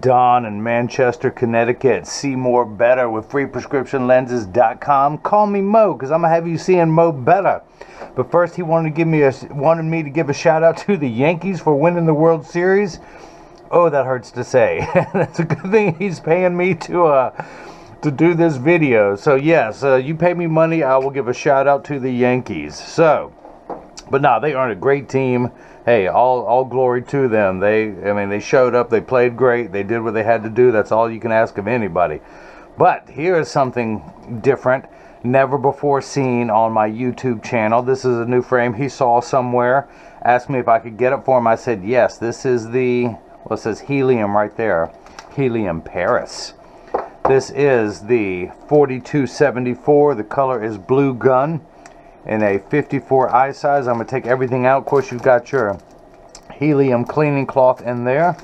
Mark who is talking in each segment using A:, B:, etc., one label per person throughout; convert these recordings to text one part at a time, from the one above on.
A: Don in Manchester, Connecticut. See more better with freeprescriptionlenses.com. Call me Mo, because I'm going to have you seeing Mo better. But first, he wanted me to give a shout out to the Yankees for winning the World Series. Oh, that hurts to say. It's a good thing he's paying me to do this video. So yes, you pay me money, I will give a shout out to the Yankees. So, but no, they aren't a great team. Hey, all glory to them. They showed up, they played great, they did what they had to do. That's all you can ask of anybody. But here is something different, never before seen on my YouTube channel. This is a new frame he saw somewhere. Asked me if I could get it for him. I said yes. This is the, well, it says Helium right there. Helium Paris. This is the 4274. The color is Blue Gun in a 54 eye size. I'm going to take everything out. Of course, you've got your Helium cleaning cloth in there.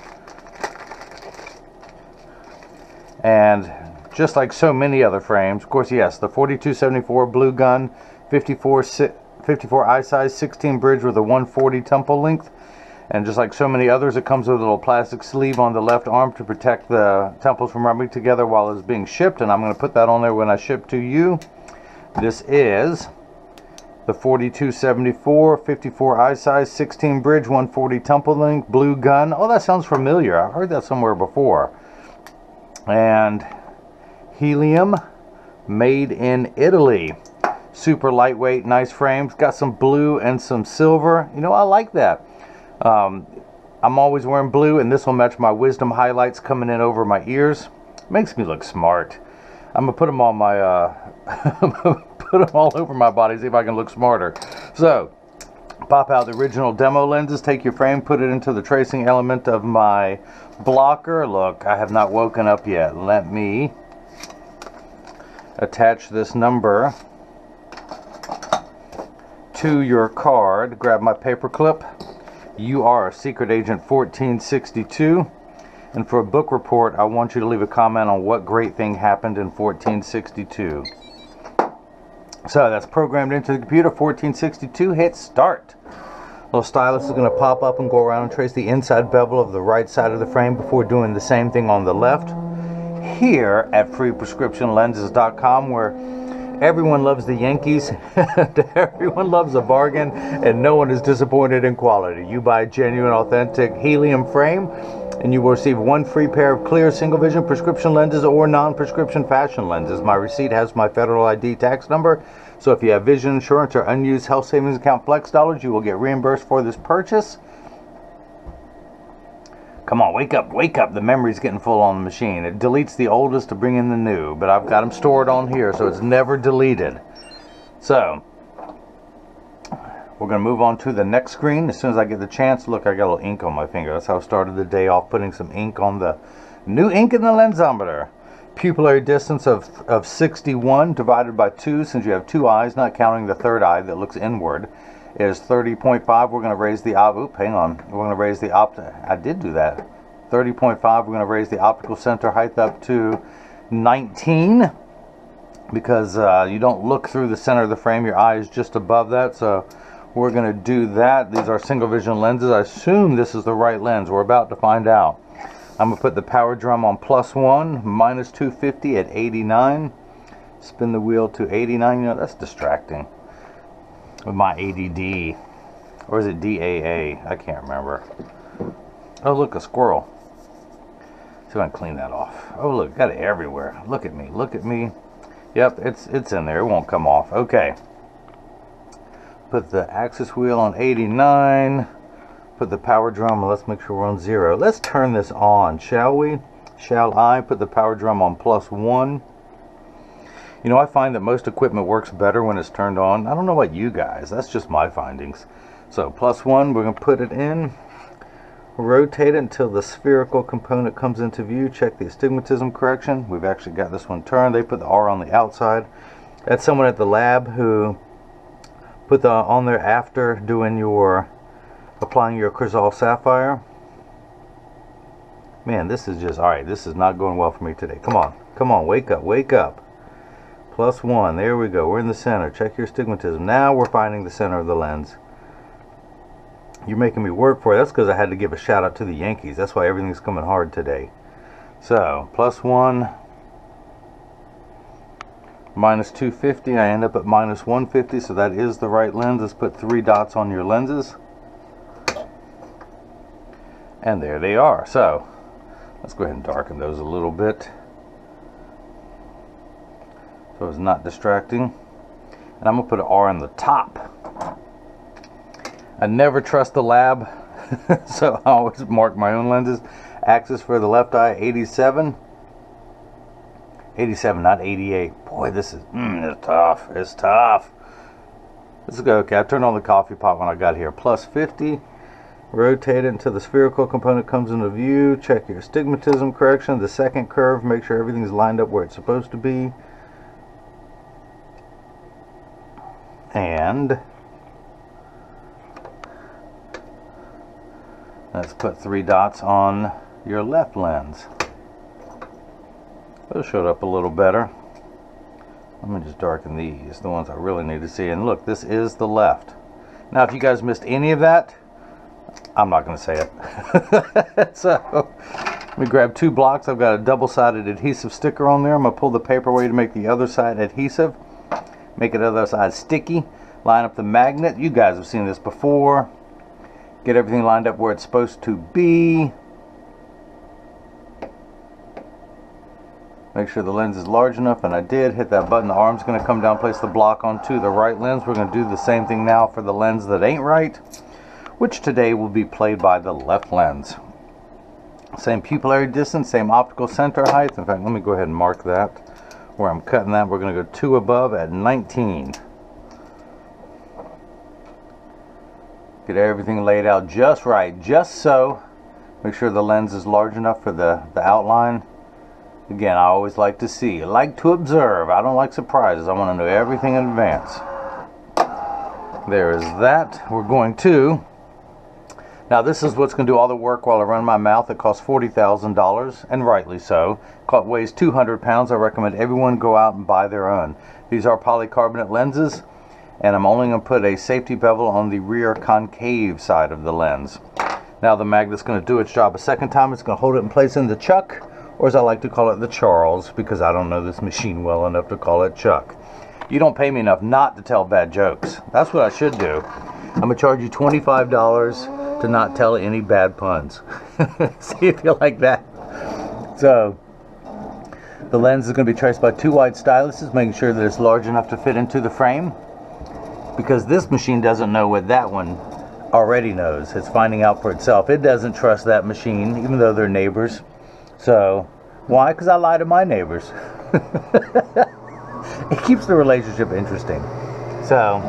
A: And just like so many other frames, of course, yes, the 4274 Blue Gun, 54 eye size, 16 bridge with a 140 temple length. And just like so many others, it comes with a little plastic sleeve on the left arm to protect the temples from rubbing together while it's being shipped. And I'm going to put that on there when I ship to you. This is the 4274, 54 eye size, 16 bridge, 140 temple length, Blue Gun. Oh, that sounds familiar. I've heard that somewhere before. And Helium, made in Italy. Super lightweight, nice frames. Got some blue and some silver. You know, I like that. I'm always wearing blue, and this will match my wisdom highlights coming in over my ears. Makes me look smart. I'm gonna put them on my put them all over my body, see if I can look smarter. So pop out the original demo lenses, take your frame, put it into the tracing element of my blocker. Look, I have not woken up yet. Let me attach this number to your card. Grab my paper clip. You are Secret Agent 1462. And for a book report, I want you to leave a comment on what great thing happened in 1462. So that's programmed into the computer. 1462, hit start. Little stylus is going to pop up and go around and trace the inside bevel of the right side of the frame before doing the same thing on the left. Here at freeprescriptionlenses.com, where everyone loves the Yankees, everyone loves a bargain, and no one is disappointed in quality. You buy a genuine, authentic Helium frame, and you will receive one free pair of clear single vision prescription lenses or non-prescription fashion lenses. My receipt has my federal ID tax number, so if you have vision insurance or unused health savings account flex dollars, you will get reimbursed for this purchase. Come on, wake up, wake up. The memory's getting full on the machine. It deletes the oldest to bring in the new, but I've got them stored on here, so it's never deleted. So, we're going to move on to the next screen as soon as I get the chance. Look, I got a little ink on my finger. That's how I started the day off, putting some ink on the new ink in the lensometer. Pupillary distance of 61 divided by 2, since you have two eyes, not counting the third eye that looks inward, is 30.5. We're going to raise the hang on. We're going to raise the I did do that. 30.5. We're going to raise the optical center height up to 19, because you don't look through the center of the frame. Your eye is just above that. So we're going to do that. These are single vision lenses. I assume this is the right lens. We're about to find out. I'm going to put the power drum on +1, minus 250 at 89. Spin the wheel to 89. You know, that's distracting with my ADD. Or is it DAA? I can't remember. Oh, look, a squirrel. See if I can clean that off. Oh, look, got it everywhere. Look at me. Look at me. Yep, it's in there. It won't come off. Okay. Put the axis wheel on 89. Put the power drum, let's make sure we're on 0. Let's turn this on, shall we? Shall I? Put the power drum on +1. You know, I find that most equipment works better when it's turned on. I don't know about you guys. That's just my findings. So +1, we're going to put it in. Rotate it until the spherical component comes into view. Check the astigmatism correction. We've actually got this one turned. They put the R on the outside. That's someone at the lab who put the on there after doing applying your Crizal Sapphire. Man, this is just, alright, this is not going well for me today. Come on, come on, wake up, wake up. +1, there we go, we're in the center. Check your astigmatism. Now we're finding the center of the lens. You're making me work for it. That's because I had to give a shout out to the Yankees. That's why everything's coming hard today. So +1, -250, I end up at -150, so that is the right lens. Let's put 3 dots on your lenses. And there they are. So let's go ahead and darken those a little bit so it's not distracting. And I'm going to put an R on the top. I never trust the lab, so I always mark my own lenses. Axis for the left eye, 87. 87, not 88. Boy, this is it's tough. It's tough. Let's go. Okay, I turned on the coffee pot when I got here. +50. Rotate it until the spherical component comes into view. Check your astigmatism correction. The second curve, make sure everything's lined up where it's supposed to be. And let's put 3 dots on your left lens. Those showed up a little better. Let me just darken these, the ones I really need to see. And look, this is the left. Now, if you guys missed any of that, I'm not going to say it. So, let me grab 2 blocks. I've got a double-sided adhesive sticker on there. I'm going to pull the paper away to make the other side adhesive. Make it other side sticky. Line up the magnet. You guys have seen this before. Get everything lined up where it's supposed to be. Make sure the lens is large enough, and I did. Hit that button. The arm's going to come down, place the block onto the right lens. We're going to do the same thing now for the lens that ain't right, which today will be played by the left lens. Same pupillary distance, same optical center height. In fact, let me go ahead and mark that where I'm cutting that. We're going to go 2 above at 19. Get everything laid out just right, just so. Make sure the lens is large enough for the outline. Again, I always like to see. I like to observe. I don't like surprises. I want to know everything in advance. There is that. We're going to... Now, this is what's going to do all the work while I run my mouth. It costs $40,000, and rightly so. It weighs 200 pounds. I recommend everyone go out and buy their own. These are polycarbonate lenses, and I'm only going to put a safety bevel on the rear concave side of the lens. Now, the magnet's going to do its job a second time. It's going to hold it in place in the chuck, or as I like to call it, the Charles, because I don't know this machine well enough to call it Chuck. You don't pay me enough not to tell bad jokes. That's what I should do. I'm going to charge you $25 to not tell any bad puns. See if you like that. So, the lens is going to be traced by 2 wide styluses, making sure that it's large enough to fit into the frame. Because this machine doesn't know what that one already knows. It's finding out for itself. It doesn't trust that machine, even though they're neighbors. So, why? Because I lie to my neighbors. It keeps the relationship interesting. So,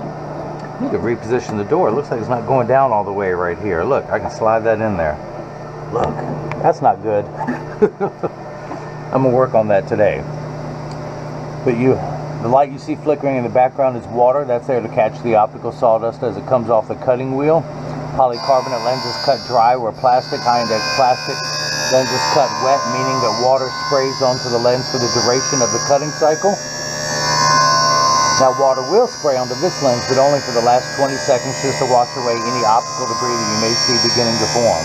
A: you can reposition the door. It looks like it's not going down all the way right here. Look, I can slide that in there. Look, that's not good. I'm going to work on that today. But the light you see flickering in the background is water. That's there to catch the optical sawdust as it comes off the cutting wheel. Polycarbonate lenses cut dry where plastic, high-index plastic. Lenses cut wet, meaning that water sprays onto the lens for the duration of the cutting cycle. Now, water will spray onto this lens, but only for the last 20 seconds, just to wash away any optical debris that you may see beginning to form.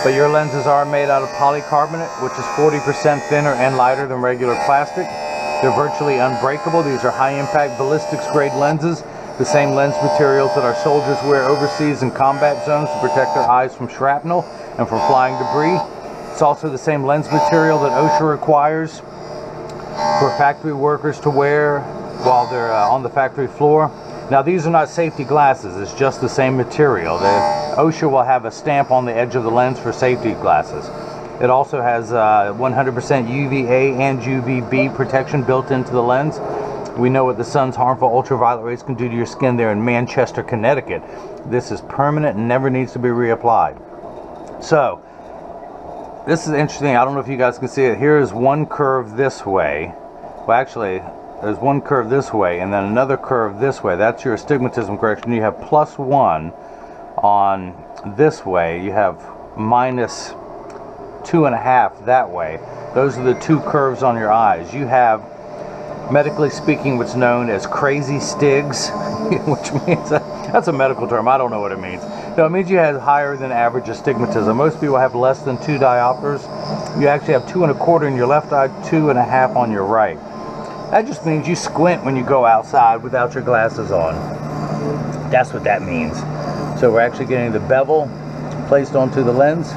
A: But your lenses are made out of polycarbonate, which is 40% thinner and lighter than regular plastic. They're virtually unbreakable. These are high-impact ballistics grade lenses, the same lens materials that our soldiers wear overseas in combat zones to protect their eyes from shrapnel and from flying debris. It's also the same lens material that OSHA requires for factory workers to wear while they're on the factory floor. Now, these are not safety glasses. It's just the same material. The OSHA will have a stamp on the edge of the lens for safety glasses. It also has 100% UVA and UVB protection built into the lens. We know what the sun's harmful ultraviolet rays can do to your skin there in Manchester, Connecticut. This is permanent and never needs to be reapplied. So, this is interesting. I don't know if you guys can see it. Here is one curve this way. Well, actually, there's one curve this way and then another curve this way. That's your astigmatism correction. You have +1 on this way. You have -2.5 that way. Those are the 2 curves on your eyes. You have, medically speaking, what's known as crazy stigs, which means that's a medical term. I don't know what it means. No, it means you have higher than average astigmatism. Most people have less than 2 diopters. You actually have 2 1/4 in your left eye, 2 1/2 on your right. That just means you squint when you go outside without your glasses on. That's what that means. So we're actually getting the bevel placed onto the lens.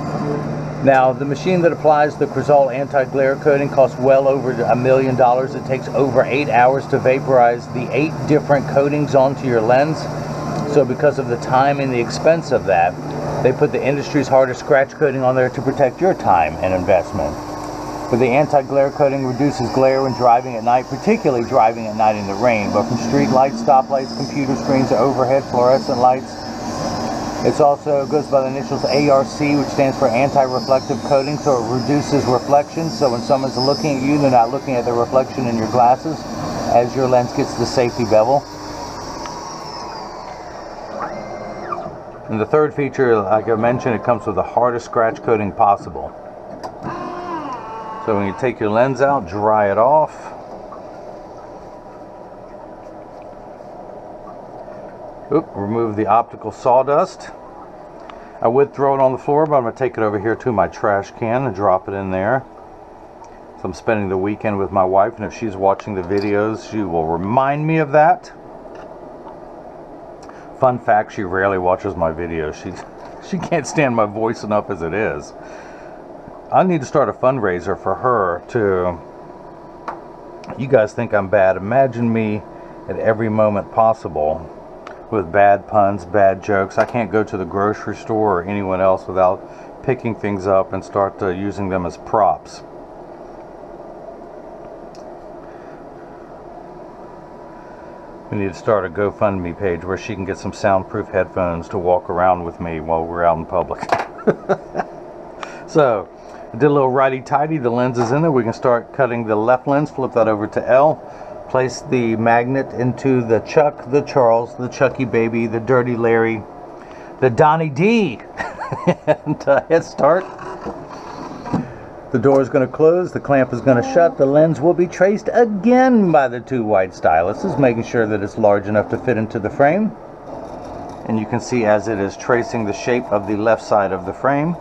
A: Now, the machine that applies the Crizal anti-glare coating costs well over $1 million. It takes over 8 hours to vaporize the 8 different coatings onto your lens. So because of the time and the expense of that, they put the industry's hardest scratch coating on there to protect your time and investment. But the anti-glare coating reduces glare when driving at night, particularly driving at night in the rain. But from street lights, stoplights, computer screens, to overhead fluorescent lights. It also goes by the initials ARC, which stands for anti-reflective coating, so it reduces reflection. So when someone's looking at you, they're not looking at the reflection in your glasses as your lens gets the safety bevel. And the third feature, like I mentioned, it comes with the hardest scratch coating possible. So when you take your lens out, dry it off. Oop, remove the optical sawdust. I would throw it on the floor, but I'm going to take it over here to my trash can and drop it in there. So I'm spending the weekend with my wife, and if she's watching the videos, she will remind me of that. Fun fact, she rarely watches my videos. She can't stand my voice enough as it is. I need to start a fundraiser for her to... You guys think I'm bad. Imagine me at every moment possible with bad puns, bad jokes. I can't go to the grocery store or anyone else without picking things up and start using them as props. We need to start a GoFundMe page where she can get some soundproof headphones to walk around with me while we're out in public. So, I did a little righty-tighty. The lens is in there. We can start cutting the left lens. Flip that over to L. Place the magnet into the Chuck, the Charles, the Chucky Baby, the Dirty Larry, the Donnie D. And hit start. The door is going to close. The clamp is going to shut. The lens will be traced again by the 2 white styluses, making sure that it's large enough to fit into the frame. And you can see as it is tracing the shape of the left side of the frame.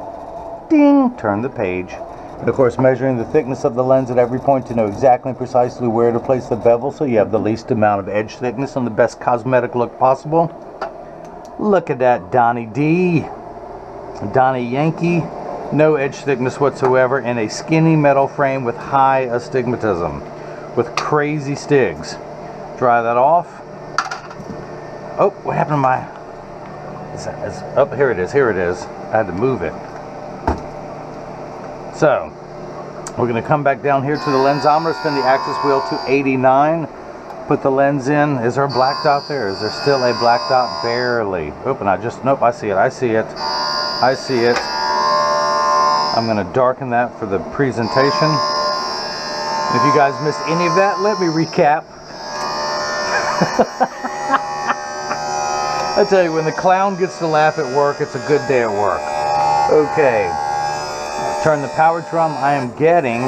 A: Ding! Turn the page. And of course, measuring the thickness of the lens at every point to know exactly and precisely where to place the bevel so you have the least amount of edge thickness and the best cosmetic look possible. Look at that, Donnie D. Donnie Yankee. No edge thickness whatsoever in a skinny metal frame with high astigmatism, with crazy stigs. Dry that off. Oh, what happened to my... Oh, here it is, here it is. I had to move it. So, we're going to come back down here to the lensometer, spin the axis wheel to 89, put the lens in. Is there a black dot there? Is there still a black dot? Barely. Oop, and nope, I see it, I see it. I see it. I'm going to darken that for the presentation. If you guys missed any of that, let me recap. I tell you, when the clown gets to laugh at work, it's a good day at work. Okay. Turn the power drum. I am getting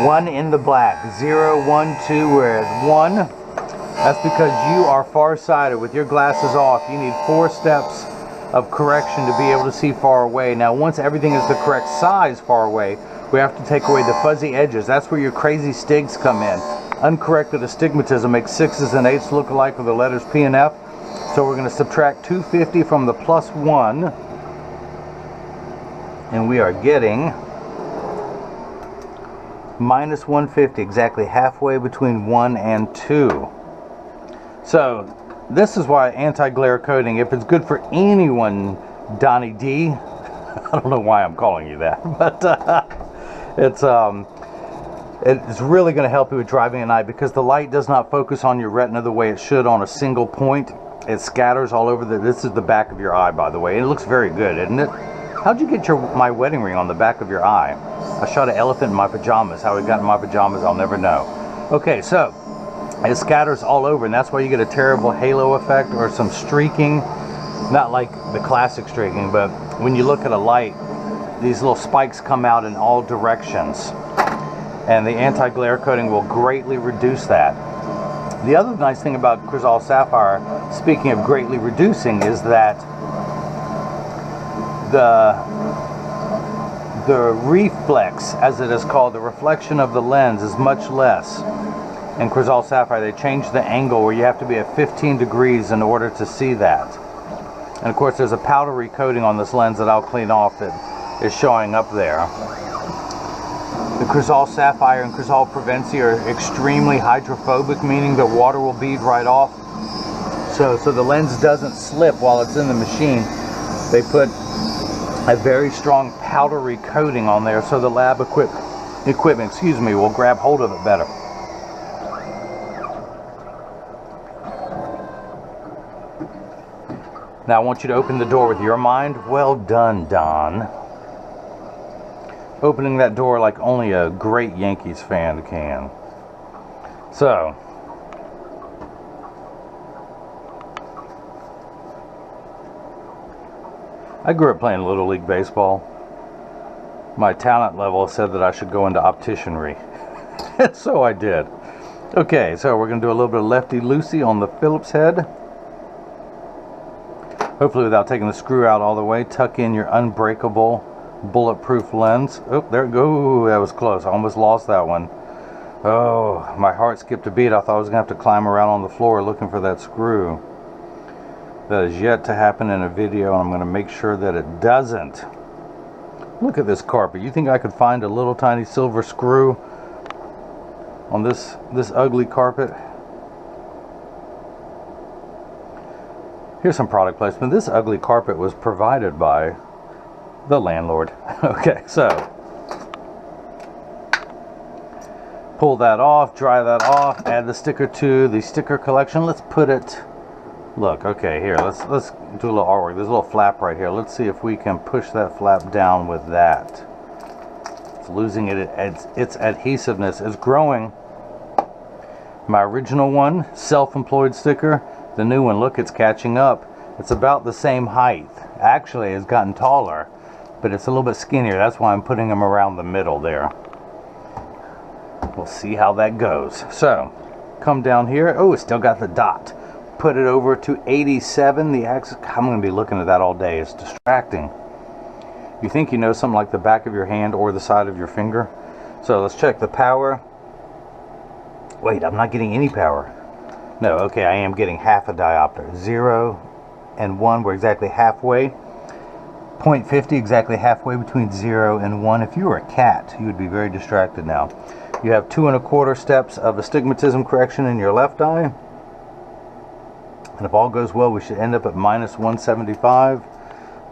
A: 1 in the black. 0, 1, 2. We're at 1. That's because you are farsighted. With your glasses off, you need 4 steps of correction to be able to see far away. Now, once everything is the correct size far away, we have to take away the fuzzy edges. That's where your crazy stigs come in. Uncorrected astigmatism makes 6s and 8s look alike with the letters P and F. So we're going to subtract 250 from the +1. And we are getting -150, exactly halfway between 1 and 2. So this is why anti-glare coating, if it's good for anyone, Donnie D, I don't know why I'm calling you that, but it's really going to help you with driving at night, because the light does not focus on your retina the way it should on a single point. It scatters all over. This is the back of your eye, by the way. It looks very good, isn't it? How'd you get my wedding ring on the back of your eye? I shot an elephant in my pajamas. How it got in my pajamas, I'll never know. Okay, so it scatters all over, and that's why you get a terrible halo effect or some streaking. Not like the classic streaking, but when you look at a light, these little spikes come out in all directions. And the anti-glare coating will greatly reduce that. The other nice thing about Crizal Sapphire, speaking of greatly reducing, is that the the reflex, as it is called, the reflection of the lens is much less. In Crizal Sapphire, they changed the angle where you have to be at 15 degrees in order to see that. And of course, there's a powdery coating on this lens that I'll clean off that is showing up there. The Crizal Sapphire and Crizal Prevency are extremely hydrophobic, meaning that water will bead right off. So the lens doesn't slip while it's in the machine. They put a very strong powdery coating on there so the lab equipment, will grab hold of it better. Now I want you to open the door with your mind. Well done, Don. Opening that door like only a great Yankees fan can. So, I grew up playing Little League Baseball. My talent level said that I should go into opticianry. And so I did. Okay, so we're going to do a little bit of lefty-loosey on the Phillips head. Hopefully without taking the screw out all the way. Tuck in your unbreakable bulletproof lens. Oh, there it goes. That was close. I almost lost that one. Oh, my heart skipped a beat. I thought I was going to have to climb around on the floor looking for that screw. That is yet to happen in a video, and I'm going to make sure that it doesn't. Look at this carpet. You think I could find a little tiny silver screw on this ugly carpet? Here's some product placement. This ugly carpet was provided by the landlord. Okay, so pull that off, dry that off, add the sticker to the sticker collection. Let's put it, look, okay, here, let's do a little artwork. There's a little flap right here. Let's see if we can push that flap down with that. It's losing its adhesiveness. It's growing. My original one, self-employed sticker, the new one, look, it's catching up. It's about the same height. Actually, it's gotten taller, but it's a little bit skinnier. That's why I'm putting them around the middle there. We'll see how that goes. So, come down here. Oh, it's still got the dot. Put it over to 87. The axis. I'm going to be looking at that all day. It's distracting. You think you know something like the back of your hand or the side of your finger? So let's check the power. Wait, I'm not getting any power. No, okay, I am getting half a diopter. 0 and 1, we're exactly halfway. 0.50, exactly halfway between 0 and 1. If you were a cat, you would be very distracted now. You have 2 1/4 steps of astigmatism correction in your left eye. And if all goes well, we should end up at minus 175.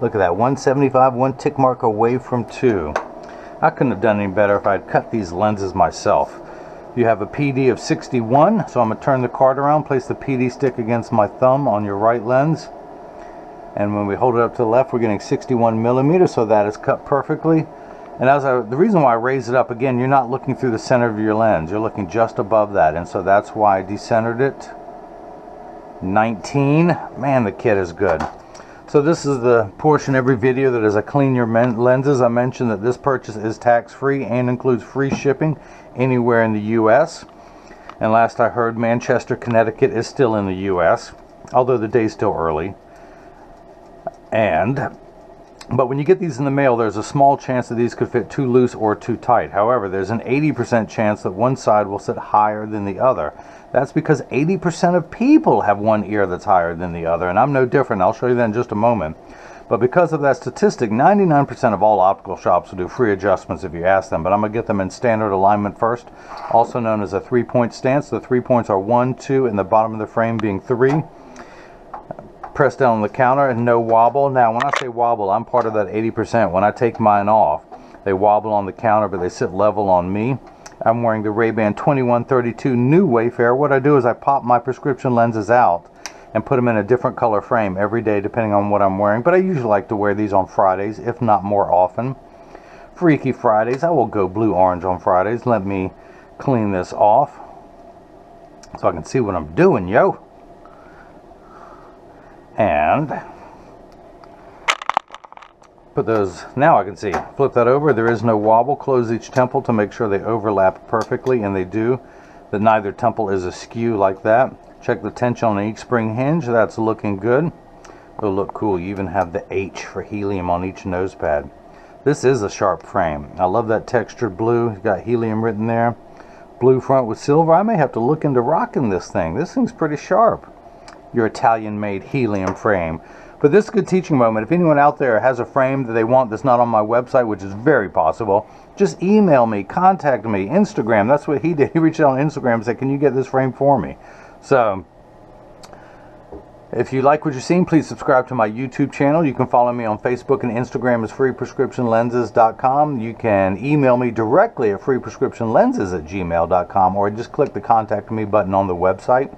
A: Look at that, 175, one tick mark away from 2. I couldn't have done any better if I'd cut these lenses myself. You have a PD of 61, so I'm going to turn the card around, place the PD stick against my thumb on your right lens. And when we hold it up to the left, we're getting 61 millimeters, so that is cut perfectly. And the reason why I raise it up, again, you're not looking through the center of your lens. You're looking just above that, and so that's why I decentered it. 19. Man, the kit is good. So this is the portion every video that is a clean your lenses. I mentioned that this purchase is tax-free and includes free shipping anywhere in the U.S. And last I heard, Manchester, Connecticut is still in the U.S., although the day's still early. But when you get these in the mail, there's a small chance that these could fit too loose or too tight. However, there's an 80% chance that one side will sit higher than the other. That's because 80% of people have one ear that's higher than the other, and I'm no different. I'll show you that in just a moment. But because of that statistic, 99% of all optical shops will do free adjustments if you ask them. But I'm going to get them in standard alignment first, also known as a 3-point stance. The 3 points are 1, 2, and the bottom of the frame being 3. Press down on the counter and no wobble. Now, when I say wobble, I'm part of that 80%. When I take mine off, they wobble on the counter, but they sit level on me. I'm wearing the Ray-Ban 2132 New Wayfarer. What I do is I pop my prescription lenses out and put them in a different color frame every day depending on what I'm wearing. But I usually like to wear these on Fridays, if not more often. Freaky Fridays. I will go blue-orange on Fridays. Let me clean this off so I can see what I'm doing, yo. And put those, now I can see. Flip that over. There is no wobble. Close each temple to make sure they overlap perfectly, and they do. That neither temple is askew like that. Check the tension on each spring hinge. That's looking good. It'll look cool. You even have the H for helium on each nose pad. This is a sharp frame. I love that textured blue. It's got Helium written there. Blue front with silver. I may have to look into rocking this thing. This thing's pretty sharp. Your Italian-made Helium frame. But this is a good teaching moment. If anyone out there has a frame that they want that's not on my website, which is very possible, just email me, contact me, Instagram. That's what he did. He reached out on Instagram and said, can you get this frame for me? So, if you like what you're seeing, please subscribe to my YouTube channel. You can follow me on Facebook and Instagram as freeprescriptionlenses.com. You can email me directly at freeprescriptionlenses@gmail.com, or just click the contact me button on the website.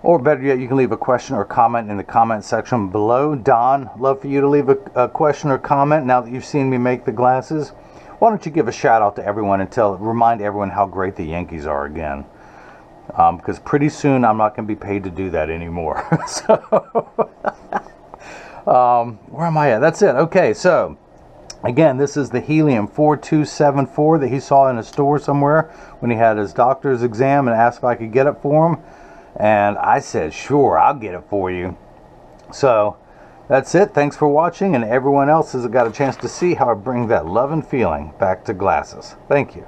A: Or better yet, you can leave a question or comment in the comment section below. Don, love for you to leave a question or comment now that you've seen me make the glasses. Why don't you give a shout out to everyone and remind everyone how great the Yankees are again. Because pretty soon I'm not going to be paid to do that anymore. So, where am I at? That's it. Okay, so, again, this is the Helium 4274 that he saw in a store somewhere when he had his doctor's exam and asked if I could get it for him. And I said, sure, I'll get it for you. So, that's it. Thanks for watching, and everyone else has got a chance to see how I bring that love and feeling back to glasses. Thank you.